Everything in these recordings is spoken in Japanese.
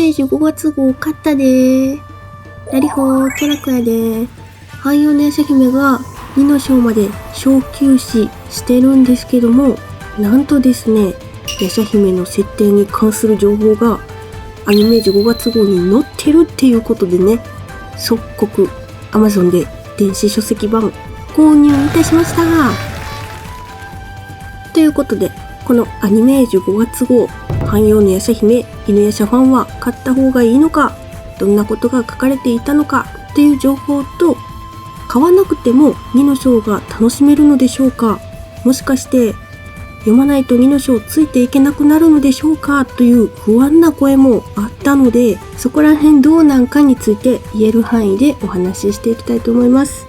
メージ5月号買ったでー。ラリホーキャラクやでー。汎用のヤシャ姫が2の章まで小休止してるんですけども、なんとですね、ヤシャ姫の設定に関する情報がアニメージ5月号に載ってるっていうことでね、即刻 Amazon で電子書籍版購入いたしました。ということで、このアニメージ5月号、汎用のヤシャ姫、犬ヤシャファンは買った方がいいのか、どんなことが書かれていたのかっていう情報と、買わなくても2の章が楽しめるのでしょうか、もしかして読まないと2の章ついていけなくなるのでしょうかという不安な声もあったので、そこら辺どうなんかについて言える範囲でお話ししていきたいと思います。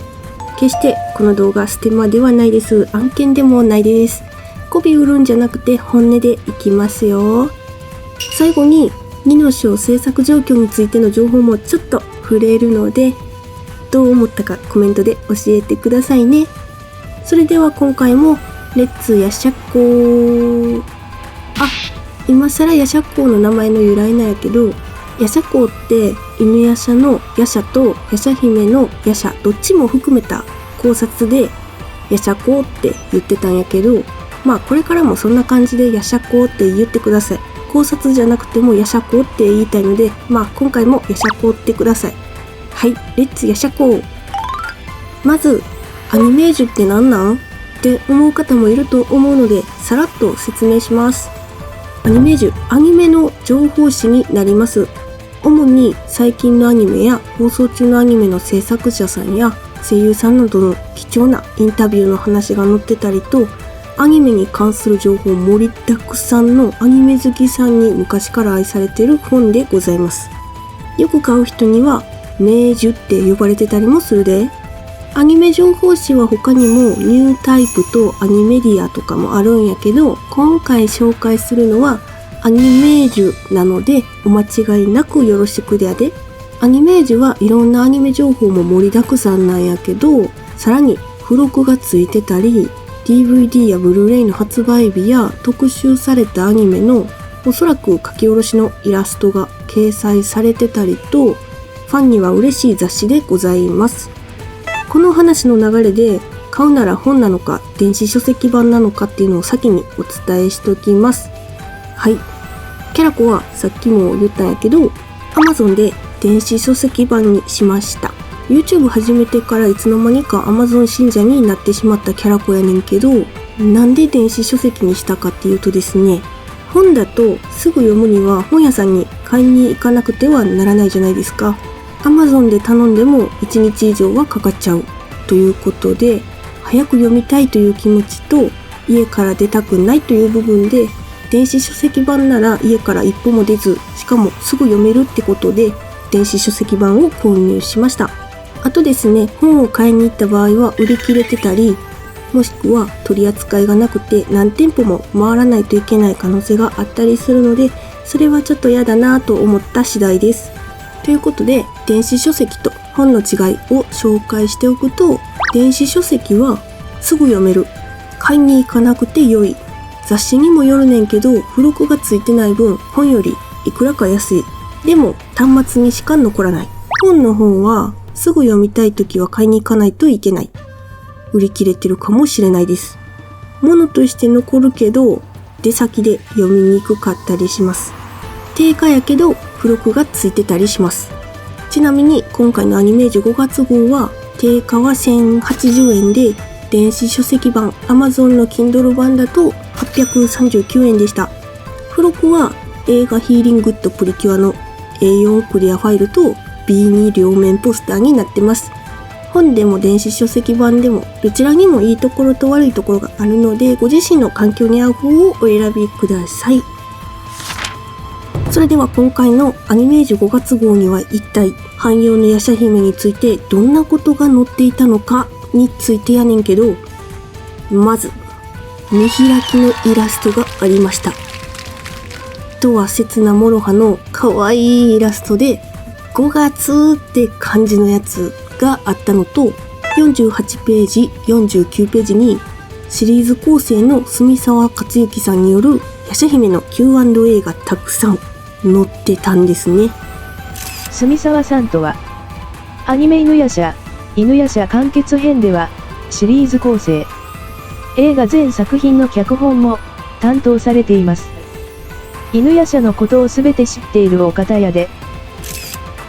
決してこの動画ステマではないです。案件でもないです。媚び売るんじゃなくて本音でいきますよ。最後に2の章制作状況についての情報もちょっと触れるので、どう思ったかコメントで教えてくださいね。それでは今回もレッツヤシャコー。今更ヤシャコーの名前の由来なんやけど、ヤシャコーって犬ヤシャのヤシャとヤシャ姫のヤシャどっちも含めた考察でヤシャコーって言ってたんやけど、これからもそんな感じでヤシャコーって言ってください。考察じゃなくてもヤシャコーって言いたいので、今回もヤシャコーってください。はい、レッツヤシャコー。まずアニメージュって何なんって思う方もいると思うので、さらっと説明します。アニメージュ、アニメの情報誌になります。主に最近のアニメや放送中のアニメの制作者さんや声優さんなどの貴重なインタビューの話が載ってたりと、アニメに関する情報盛りだくさんのアニメ好きさんに昔から愛されている本でございます。よく買う人には名樹って呼ばれてたりもするで。アニメ情報誌は他にもニュータイプとアニメディアとかもあるんやけど、今回紹介するのはアニメージュなのでお間違いなくよろしくでやで。アニメージュはいろんなアニメ情報も盛りだくさんなんやけど、さらに付録がついてたり、DVD やブルーレイの発売日や特集されたアニメのおそらく書き下ろしのイラストが掲載されてたりと、ファンには嬉しい雑誌でございます。この話の流れで、買うなら本なのか電子書籍版なのかっていうのを先にお伝えしておきます。はい、キャラコはさっきも言ったんやけど Amazon で電子書籍版にしました。 YouTube 始めてからいつの間にか Amazon 信者になってしまったキャラコやねんけど、なんで電子書籍にしたかっていうとですね、本だとすぐ読むには本屋さんに買いに行かなくてはならないじゃないですか。Amazon で頼んでも1日以上はかかっちゃうということで、早く読みたいという気持ちと家から出たくないという部分で、電子書籍版なら家から一歩も出ず、しかもすぐ読めるってことで電子書籍版を購入しました。あとですね、本を買いに行った場合は売り切れてたり、もしくは取り扱いがなくて何店舗も回らないといけない可能性があったりするので、それはちょっと嫌だなと思った次第です。ということで、電子書籍と本の違いを紹介しておくと、電子書籍はすぐ読める、買いに行かなくて良い、雑誌にもよるねんけど付録がついてない分本よりいくらか安い、でも端末にしか残らない。本の方はすぐ読みたいときは買いに行かないといけない、売り切れてるかもしれないです。物として残るけど出先で読みにくかったりします。定価やけど付録がついてたりします。ちなみに今回のアニメージ5月号は定価は1080円で、電子書籍版 Amazon の Kindle 版だと839円でした。付録は映画ヒーリングッドプリキュアの A4 クリアファイルと B2 両面ポスターになってます。本でも電子書籍版でもどちらにもいいところと悪いところがあるので、ご自身の環境に合う方をお選びください。それでは今回のアニメージュ5月号には一体汎用のヤシャ姫についてどんなことが載っていたのかについてやねんけど、まず見開きのイラストがありました。とは刹那もろはの可愛いイラストで5月って感じのやつがあったのと、48ページ49ページにシリーズ構成の住沢克之さんによるヤシャ姫の Q&A がたくさん。載ってたんですね。住沢さんとは、アニメ犬夜叉完結編では、シリーズ構成、映画全作品の脚本も担当されています。犬夜叉のことをすべて知っているお方やで。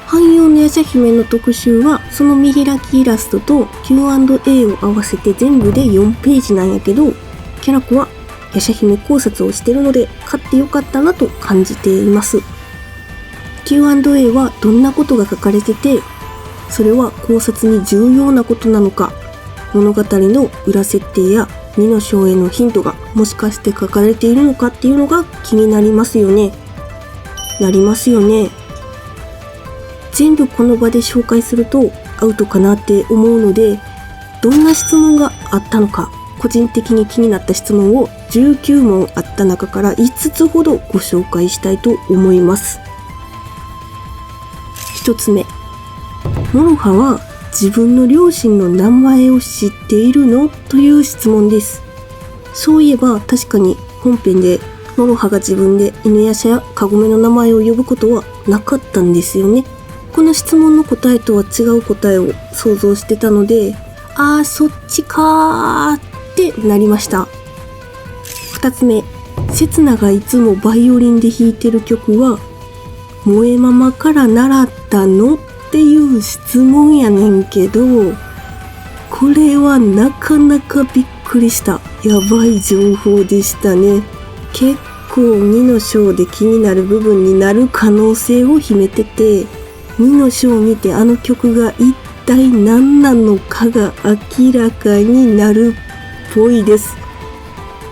汎用の夜叉姫の特集はその見開きイラストと Q&A を合わせて全部で4ページなんやけど、キャラコは夜叉姫考察をしてるので買ってよかったなと感じています。 Q&A はどんなことが書かれてて、それは考察に重要なことなのか、物語の裏設定や2の章へのヒントがもしかして書かれているのかっていうのが気になりますよね。全部この場で紹介するとアウトかなって思うので、どんな質問があったのか、個人的に気になった質問を19問あった中から5つほどご紹介したいと思います。1つ目、モロハは自分の両親の名前を知っているの？という質問です。そういえば確かに本編でモロハが自分で犬夜叉やカゴメの名前を呼ぶことはなかったんですよね。この質問の答えとは違う答えを想像してたので、そっちかーってなりました。2つ目、せつながいつもバイオリンで弾いてる曲は萌えママから習ったの？っていう質問やねんけど、これはなかなかびっくりしたやばい情報でしたね。結構2の章で気になる部分になる可能性を秘めてて、2の章を見てあの曲が一体何なのかが明らかになるっぽいです。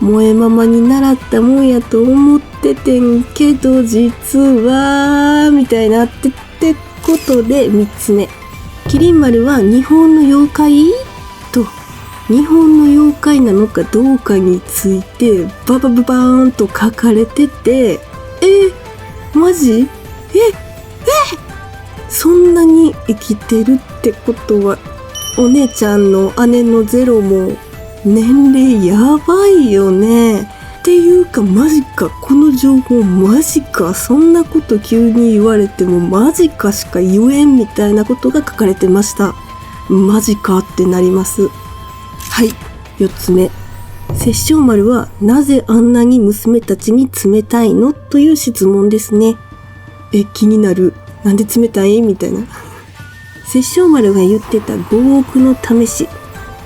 萌えママに習ったもんやと思っててんけど、実はみたいなってことで、3つ目、キリン丸は日本の妖怪と日本の妖怪なのかどうかについてバーンと書かれてて、マジ？そんなに生きてるってことは、お姉ちゃんの姉のゼロも年齢やばいよね。っていうかマジか、この情報マジか、そんなこと急に言われてもマジかしか言えんみたいなことが書かれてました。マジかってなります。はい、4つ目、殺生丸はなぜあんなに娘たちに冷たいの？という質問ですね。気になる。なんで冷たい？みたいな。殺生丸が言ってた5億の試し、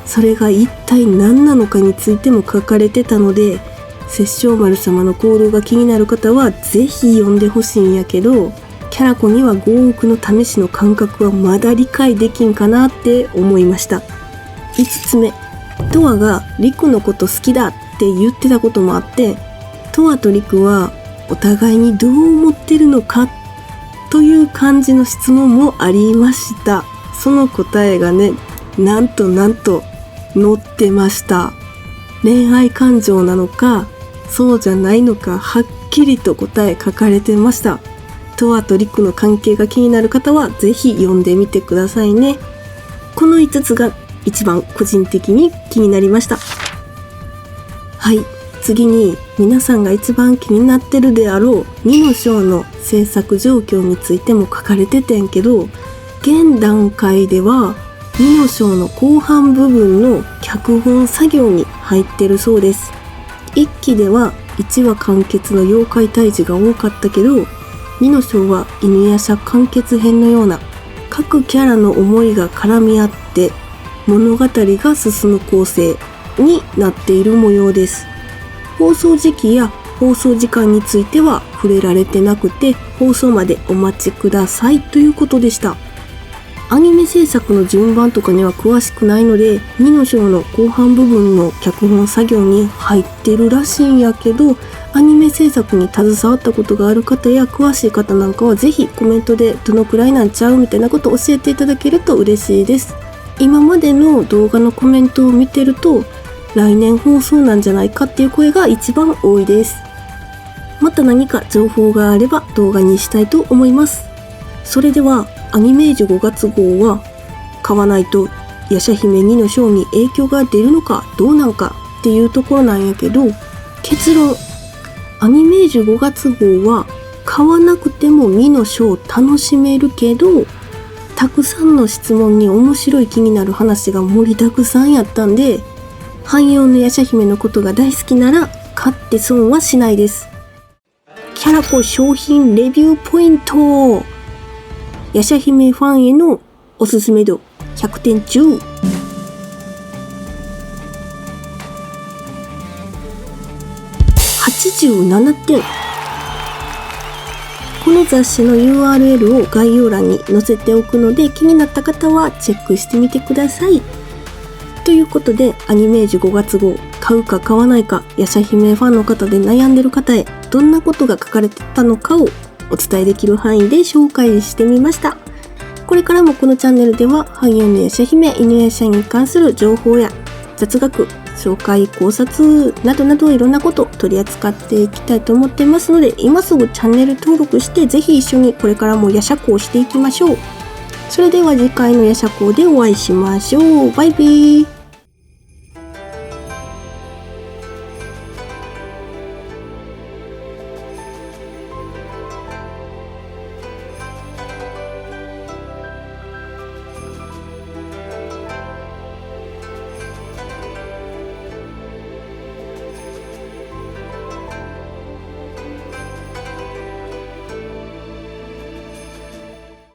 それが一体何なのかについても書かれてたので、殺生丸様の行動が気になる方はぜひ読んでほしいんやけど、キャラコには5億の試しの感覚はまだ理解できんかなって思いました。5つ目、トアがリクのこと好きだって言ってたこともあって、トアとリクはお互いにどう思ってるのかという感じの質問もありました。その答えがね、なんと載ってました。恋愛感情なのかそうじゃないのか、はっきりと答え書かれてました。トアとリクの関係が気になる方はぜひ読んでみてくださいね。この5つが一番個人的に気になりました。はい、次に皆さんが一番気になってるであろう2の章の制作状況についても書かれててんけど、現段階では2の章の後半部分の脚本作業に入ってるそうです。1期では1話完結の妖怪退治が多かったけど、2の章は犬夜叉完結編のような各キャラの思いが絡み合って物語が進む構成になっている模様です。放送時期や放送時間については触れられてなくて、放送までお待ちくださいということでした。アニメ制作の順番とかには詳しくないので、2の章の後半部分の脚本作業に入ってるらしいんやけど、アニメ制作に携わったことがある方や詳しい方なんかはぜひコメントでどのくらいなんちゃうみたいなことを教えていただけると嬉しいです。今までの動画のコメントを見てると、来年放送なんじゃないかっていう声が一番多いです。また何か情報があれば動画にしたいと思います。それではアニメージュ5月号は買わないと夜叉姫2の章に影響が出るのかどうなんかっていうところなんやけど、結論、アニメージュ5月号は買わなくても美の書を楽しめるけど、たくさんの質問に面白い気になる話が盛りだくさんやったんで、汎用の夜叉姫のことが大好きなら買って損はしないです。キャラコ商品レビューポイント。夜叉姫ファンへのおすすめ度100点中。87点。この雑誌の URL を概要欄に載せておくので、気になった方はチェックしてみてください。ということで、アニメージュ5月号、買うか買わないか、夜叉姫ファンの方で悩んでる方へ、どんなことが書かれてたのかをお伝えできる範囲で紹介してみました。これからもこのチャンネルでは、汎用の夜叉姫、犬夜叉に関する情報や雑学、紹介、考察などなどいろんなことを取り扱っていきたいと思っていますので、今すぐチャンネル登録してぜひ一緒にこれからも夜叉講していきましょう。それでは次回の夜叉講でお会いしましょう。バイビー。